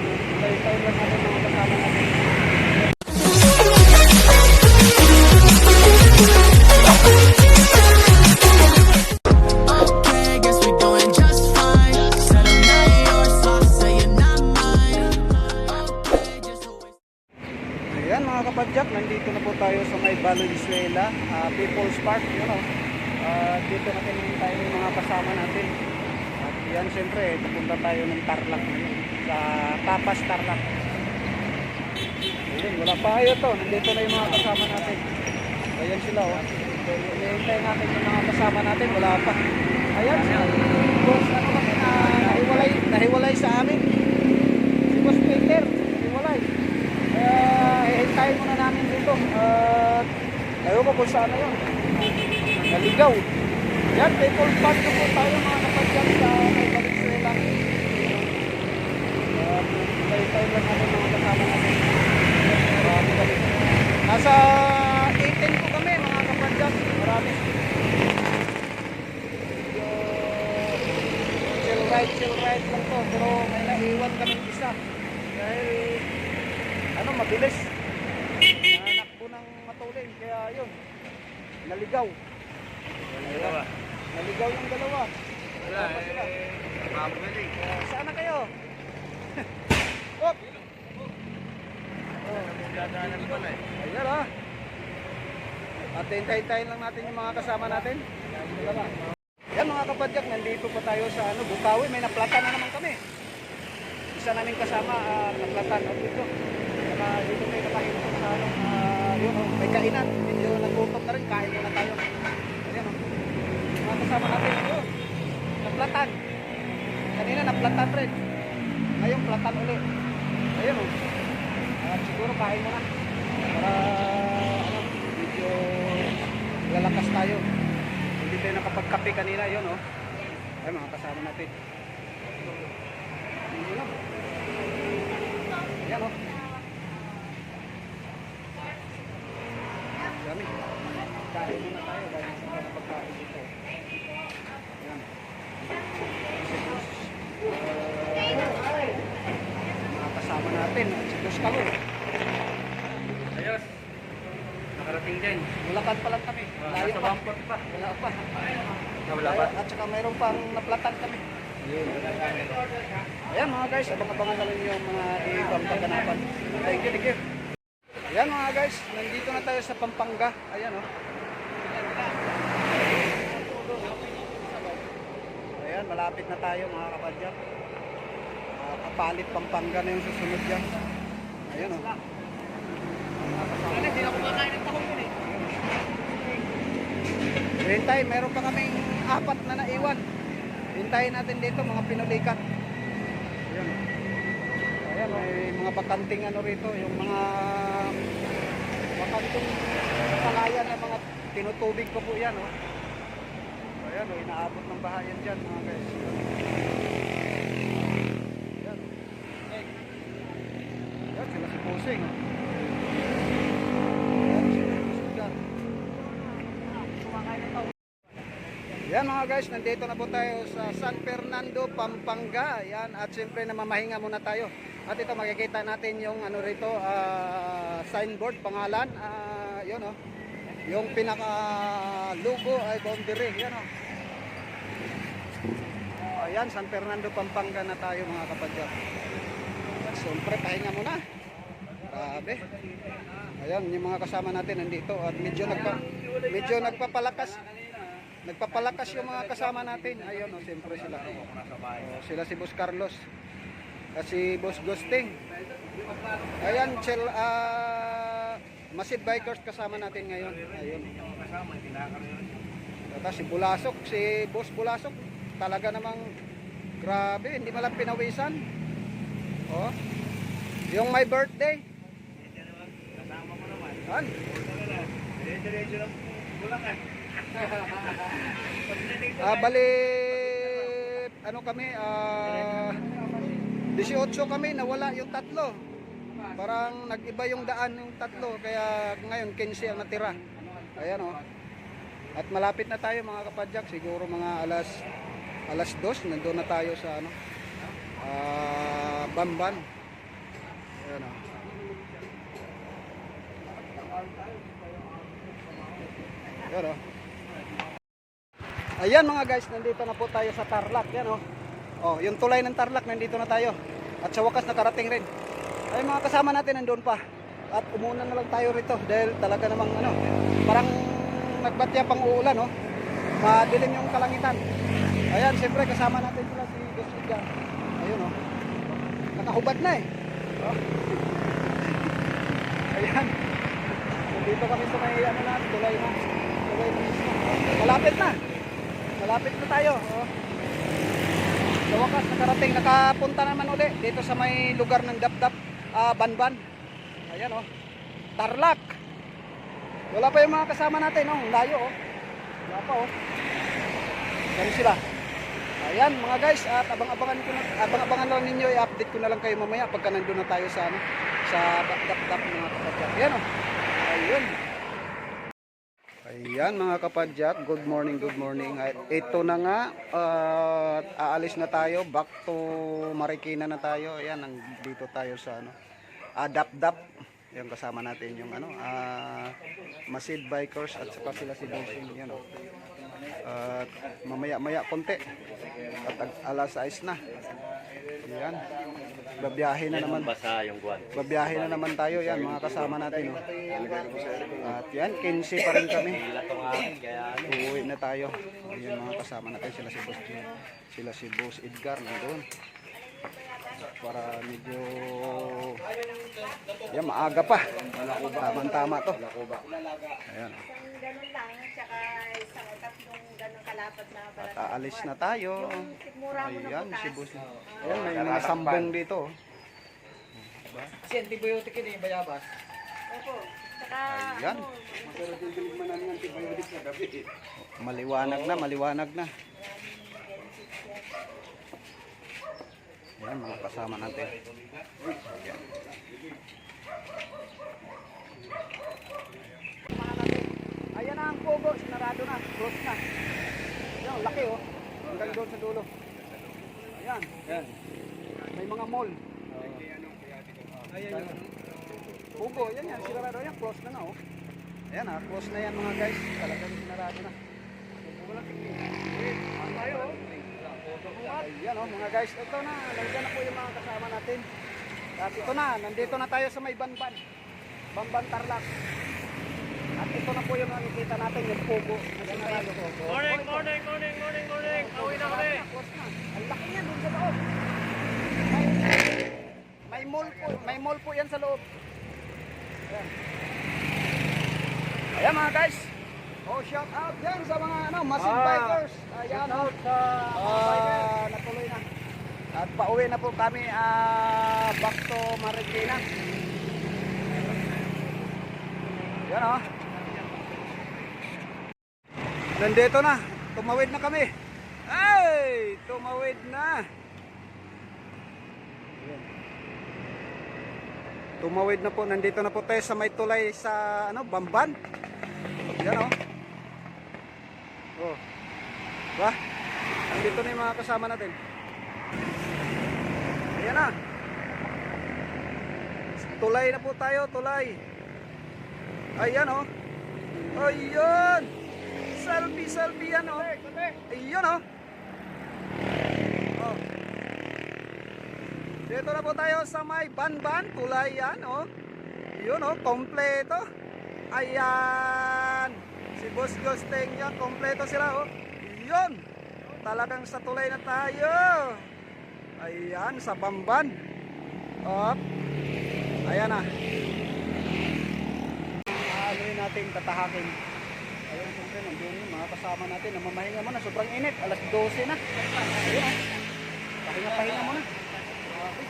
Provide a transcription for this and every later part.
Tayo lang natin mga kasama natin. Ayan mga kapadyak, nandito na po tayo sa may Valenzuela, People's Park, dito natin tayo ng mga kasama natin. At yan siyempre, pupunta tayo ng Tarlac ngayon, sa Tapas Tarlac. Ayun, wala pa kayo to, nandito na yung mga kasama natin. Ayan sila hinihintay natin yung mga kasama natin, wala pa. Ayan, si Boss, nahiwalay sa amin. Si Boss Peter, nahiwalay. Hihintayin muna namin dito. Ayaw ko kung saan na yun. Naligaw. Yan, People's Park na po tayo mga kapadyak sa may Valenzuela. Tayo lang natin mga kasama natin. Nasa 18 po kami mga kapadyak. Marami. Chill ride lang to. Pero may naiwan kami isa. Dahil mabilis. Nanakbo ng matulin. Kaya yun. Naligaw. Naligaw yung dalawa. Wala mabalik. Saan na kayo? Op! Ayan ha. At hintayin lang natin yung mga kasama natin. Yan mga kapadyak, nandito pa tayo sa Bukawi. May naplatan na naman kami. Isa namin kasama, naplatan. Dito tayo nakahinto sa may kainan. Medyo nagutom na rin, kain muna tayo. Ayan mga kasama natin yun. Naplatan. Kanina naplatan rin. Ngayon platan ulit. Ayan siguro kain muna. Para medyo lalakas tayo. Hindi tayo nakapagkape kanina yun Ayan mga kasama natin. Ayan Dami. Kain muna tayo dahil sa pagkain dito. Ayan. Mga kasama natin. Si Duskalo. Ayos. Nakarating din. Bulacan pa lang kami. Layo Nasa pa. Bangkok pa. Wala pa. Wala pa. At saka mayroon pang naplatan kami. Ayan mga guys, abang-abangan namin yung mga ibang kaganapan. Thank you. Ayan mga guys, nandito na tayo sa Pampanga. Ayan Ayan, malapit na tayo mga kapadyak. Kapalit Pampanga na yung susunod dyan. Ayan Hindi ako makain ng tahong yun Hintay, meron pa kaming 4 na naiwan. Hintayin natin dito mga pinulikat. Ayan may mga bakanting rito, yung mga bakanting palayan na mga tinutubig ko po yan Ayan inaabot ng bahayan dyan mga guys. Ayan sila si Pusing. Yan mga guys, nandito na po tayo sa San Fernando, Pampanga. Yan, at siyempre namamahinga muna tayo. At ito makikita natin yung rito, signboard, pangalan. Yung pinaka logo ay boundary. Yan Ayan, San Fernando, Pampanga na tayo mga kapadyak. At siyempre pahinga muna. Grabe. Ayan, yung mga kasama natin nandito. At medyo nagpapalakas yung mga kasama natin. Ayun siyempre sila. Sila si Boss Carlos. At si Boss Ghosting. Ayan, Massive Bikers kasama natin ngayon. Ayun. At si Bulasok, si Boss Bulasok. Talaga namang grabe, hindi malang pinawisan. Yung my birthday. Kasama mo naman. Saan? Diretso lang. Bulacan. Bali kami 18 kami, nawala yung 3. Parang nag-iba yung daan yung 3, kaya ngayon 15 ang natira. Ayan At malapit na tayo mga kapadyak, siguro mga alas 2 nandoon na tayo sa Bamban. Ayan o. Ayan o. Ayan mga guys, nandito na po tayo sa Tarlac. Yan o. Oh, yung tulay ng Tarlac, nandito na tayo. At sa wakas nakarating rin. Ay mga kasama natin nandun pa. At umuna na lang tayo rito dahil talaga namang ano, parang nagbatya pang uulan oh. Madilim yung kalangitan. Ayan, siyempre kasama natin sila si Boss Edgar. Ayun oh. Nakahubad na eh. Oh. Ayan. Nandito kami sa may ano na, tulay na. Tulay na mismo. Malapit na. Malapit na tayo. Oh. Sa wakas nakarating, nakapunta naman uli dito sa may lugar ng Dapdap, Banban. Ayan oh. Tarlac. Wala pa yung mga kasama natin oh. Layo oh. Wala pa oh. Yan sila. Ayan mga guys, at abang-abangan lang ninyo, i-update ko na lang kayo mamaya pagka nandun na tayo sa ano, sa Dapdap mga kapadyak. Ayan oh. Ayun. Ayan mga kapadyak, good morning, good morning. Ito na nga, aalis na tayo, back to Marikina na tayo. Ayan, dito tayo sa ano, Dapdap. Yung kasama natin yung ano, Masid Bikers at saka sila si Dosing. Yan o. At mamaya-maya konti. At alas 6 na. Yan. Babiyahe na naman. Babiyahe na naman tayo. Yan, mga kasama natin. Oh. At yan, 15 pa rin kami. Uuwi na tayo. Yan, mga kasama natin. Sila si Boss Edgar nandun. Para medyo yan, maaga pa. Tama-tama to. Ayan. Ganun lang, tsaka isang tatlong ganun kalapat na At aalis na tayo. Ayan, si Boss. Ayan, may mga sambong dito. Kasi antibiotic yun eh, bayabas. Opo. Tsaka Ayan. Maliwanag na, maliwanag na. Ayan, mga kasama natin. Ayan. Ayan na ang Pogo, sinarado na, close na. Ayan, laki oh. Hanggang doon sa dulo. Ayan. Yan. May mga mall. Ayan yun. Pogo, yan yan, sinarado yan, close na na oh. Ayan ah, close na yan mga guys. Talagang sinarado na. Tayo oh. Ayan oh mga guys, ito na, nandiyan na po yung mga kasama natin. At ito na, nandito na tayo sa may Banban. Banban Tarlac. At ito na po yung nakikita natin, yung Pogo. Morning. Awin na kami. Ang laki niyan doon sa loob. May mall po yan sa loob. Ayan. Ayan mga guys. Oh, shout out yan sa mga ano, Masid Bikers. Ayan oh. Natuloy na. At pauwi na po kami back to Marikina. Ayan oh. Nandito na. Tumawid na kami. Ay! Tumawid na. Ayan. Tumawid na po. Nandito na po tayo sa may tulay sa ano, Bamban. Ayan oh. Oh. Ba? Nandito na yung mga kasama natin. Ayan na. Tulay na po tayo, tulay. Ayan oh. Ayan. Selfie yan oh. Ayan oh. Oh. Dito na po tayo sa may Banban, tulay yan oh. Yun oh, kompleto. Ayan. Si Boss Ghosting yan, kompleto sila oh. Yun. Talagang sa tulay na tayo. Ayan, sa Bamban. Op. Ayan na. Aluin natin, tatahakin. Ayun, siyempre, nandiyan yung mga kasama natin. Namamahinga mo na, sobrang init. Alas 12 na. Ayun, pahinga-pahinga mo na. Okay.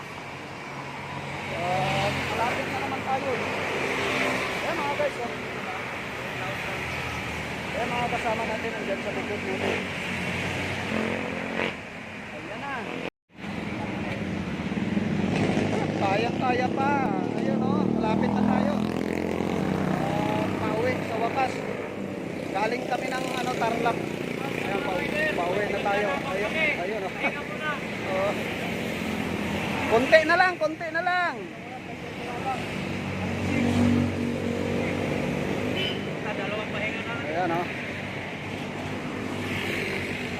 Malapit na naman tayo. Ayan mga guys. Oh. Ayan mga kasama natin. Nandiyan sa likod natin. Ayan na. Kayang-kaya pa. Ayun o. Malapit na tayo. Pauwi sa wakas. Galing kami ng ano, Tarlac. Ayan, pauwi na tayo. Ayun, ayun o. Konti na lang, konti na lang. Dalawang pahinga na. Ayan o.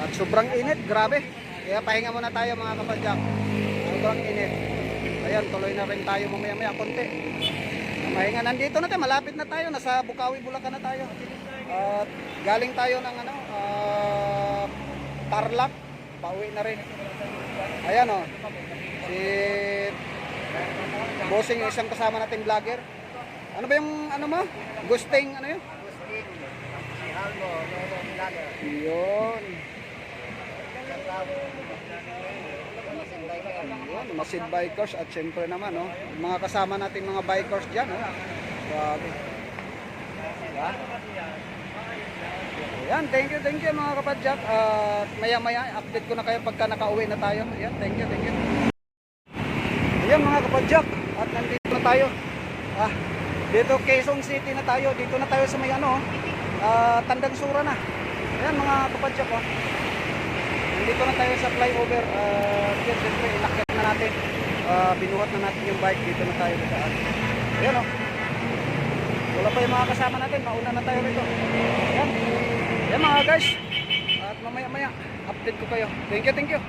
At sobrang init, grabe. Kaya pahinga muna tayo mga kapadyak. Sobrang init. Ayan, tuloy na rin tayo mamaya-maya konti. Mahinga, nandito na tayo, malapit na tayo. Nasa Bukawi, Bulacan na tayo. At galing tayo ng Tarlac. Pauwi na rin. Ayan o. Si Bossing, yung isang kasama nating vlogger. Ano ba yung mo? Gusting, ano yun? Si Halmo, Lolo Vlogger. Yun. Yun, Masid Bikers at syempre naman, no? Mga kasama natin mga bikers dyan, no? Grabe. Diba? Ayan, thank you mga kapadyak. At maya-maya, update ko na kayo pagka nakauwi na tayo. Ayan, thank you. Ayan mga kapadyak. At nandito na tayo. Dito Quezon City na tayo. Dito na tayo sa may Tandang Sura na. Ayan mga kapadyak, oh. Dito na tayo sa flyover. Yan, siyempre, inakyat na natin. Binuhat na natin yung bike. Dito na tayo daan. Ayan, oh. Wala pa yung mga kasama natin. Mauna na tayo rito. Ayan. Ayan mga guys. At mamaya-maya, update ko kayo. Thank you.